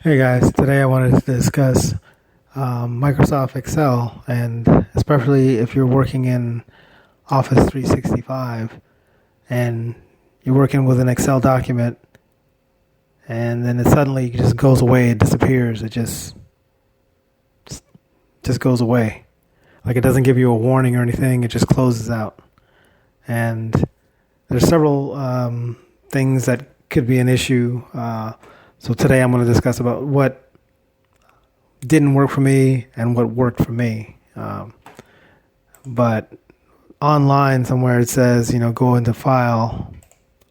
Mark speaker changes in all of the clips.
Speaker 1: Hey guys, today I wanted to discuss Microsoft Excel, and especially if you're working in Office 365 and you're working with an Excel document and then it suddenly just goes away, it disappears, it just goes away. Like it doesn't give you a warning or anything, it just closes out. And there's several things that could be an issue. So today I'm going to discuss about what didn't work for me and what worked for me. But online somewhere it says, go into File,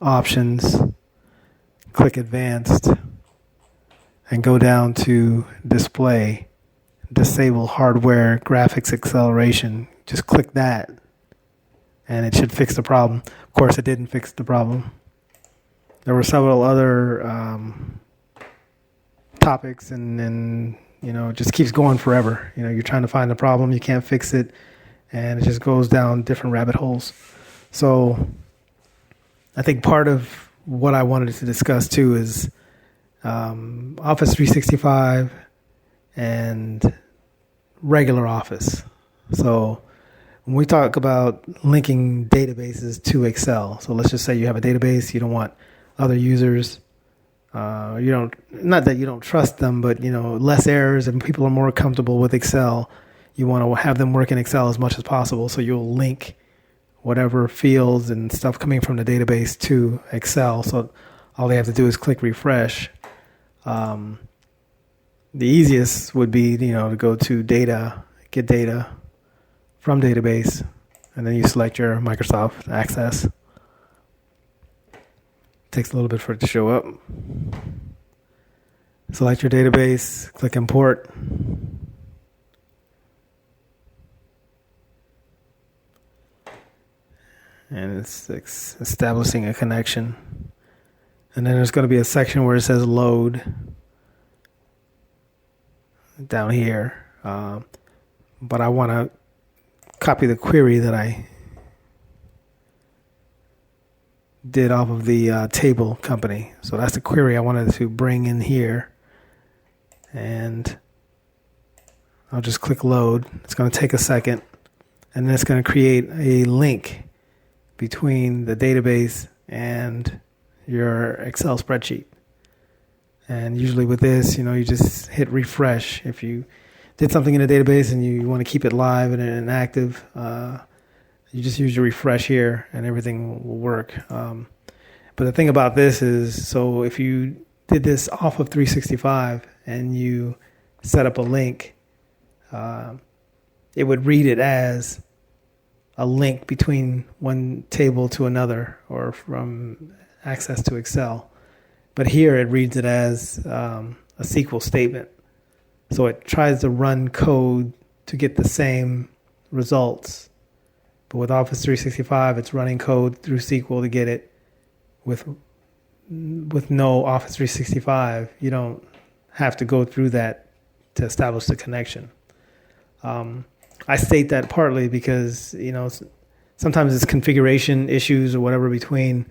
Speaker 1: Options, click Advanced, and go down to Display, Disable Hardware Graphics Acceleration. Just click that, and it should fix the problem. Of course, it didn't fix the problem. There were several other topics, and it just keeps going forever. You're trying to find the problem, you can't fix it, and it just goes down different rabbit holes. So I think part of what I wanted to discuss too is Office 365 and regular Office. So when we talk about linking databases to Excel, so let's just say you have a database, you don't want other users, you don't, not that you don't trust them, but less errors and people are more comfortable with Excel. You want to have them work in Excel as much as possible, so you'll link whatever fields and stuff coming from the database to Excel. So all they have to do is click refresh. The easiest would be, to go to data, get data from database, and then you select your Microsoft Access. Takes a little bit for it to show up. Select your database, click import. And it's establishing a connection. And then there's going to be a section where it says load down here. But I want to copy the query that I did off of the table company. So that's the query I wanted to bring in here. And I'll just click load. It's going to take a second. And then it's going to create a link between the database and your Excel spreadsheet. And usually with this, you just hit refresh. If you did something in a database and you want to keep it live and active, you just use your refresh here and everything will work. But the thing about this is, so if you did this off of 365 and you set up a link, it would read it as a link between one table to another or from Access to Excel. But here it reads it as a SQL statement. So it tries to run code to get the same results. But with Office 365, it's running code through SQL to get it. With no Office 365, you don't have to go through that to establish the connection. I state that partly because, sometimes it's configuration issues or whatever between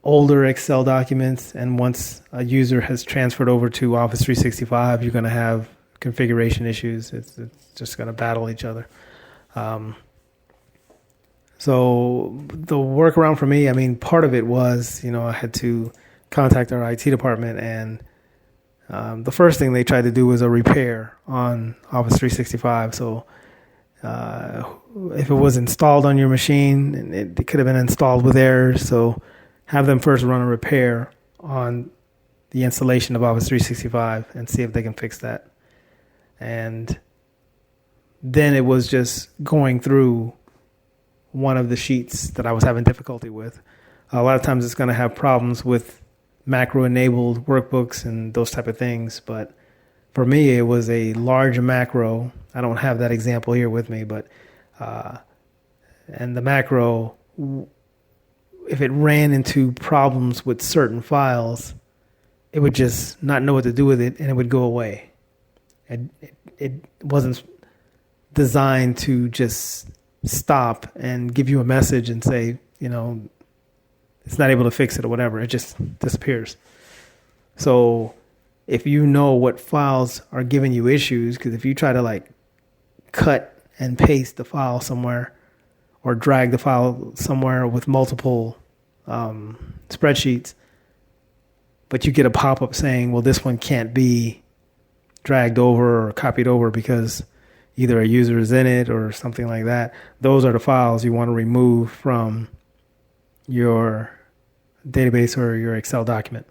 Speaker 1: older Excel documents, and once a user has transferred over to Office 365, you're going to have configuration issues. It's just going to battle each other. So the workaround for me, part of it was, I had to contact our IT department, and the first thing they tried to do was a repair on Office 365. So if it was installed on your machine, and it could have been installed with errors, so have them first run a repair on the installation of Office 365 and see if they can fix that. And then it was just going through one of the sheets that I was having difficulty with. A lot of times it's going to have problems with macro-enabled workbooks and those type of things. But for me, it was a large macro. I don't have that example here with me, but and the macro, if it ran into problems with certain files, it would just not know what to do with it, and it would go away. And it wasn't designed to just stop and give you a message and say, it's not able to fix it or whatever. It just disappears. So if you know what files are giving you issues, because if you try to like cut and paste the file somewhere or drag the file somewhere with multiple spreadsheets, but you get a pop-up saying, well, this one can't be dragged over or copied over because either a user is in it or something like that. Those are the files you want to remove from your database or your Excel document.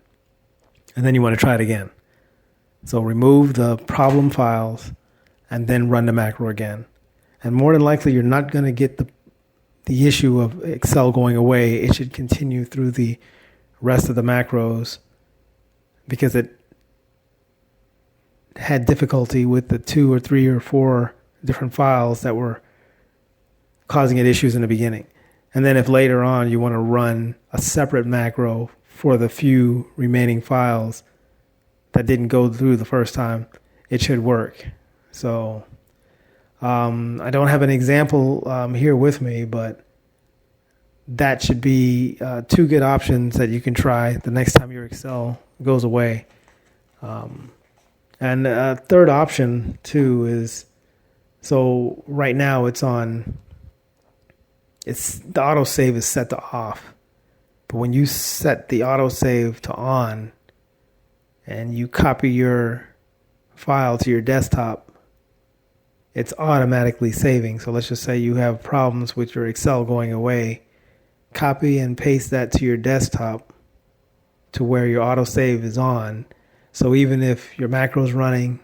Speaker 1: And then you want to try it again. So remove the problem files and then run the macro again. And more than likely, you're not going to get the issue of Excel going away. It should continue through the rest of the macros because it had difficulty with the 2 or 3 or 4 different files that were causing it issues in the beginning. And then if later on you want to run a separate macro for the few remaining files that didn't go through the first time, it should work. So I don't have an example here with me, but that should be 2 good options that you can try the next time your Excel goes away. And a third option too is, so right now the autosave is set to off. But when you set the autosave to on and you copy your file to your desktop, it's automatically saving. So let's just say you have problems with your Excel going away. Copy and paste that to your desktop to where your autosave is on. So even if your macro is running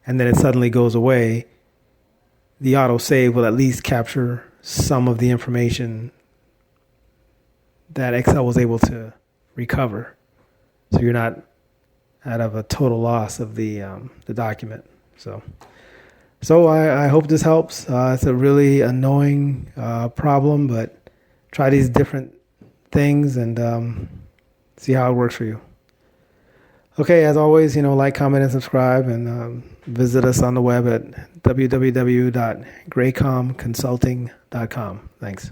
Speaker 1: and then it suddenly goes away, the autosave will at least capture some of the information that Excel was able to recover. So you're not out of a total loss of the document. So I hope this helps. It's a really annoying problem, but try these different things and see how it works for you. Okay, as always, like, comment, and subscribe, and visit us on the web at www.graycomconsulting.com. Thanks.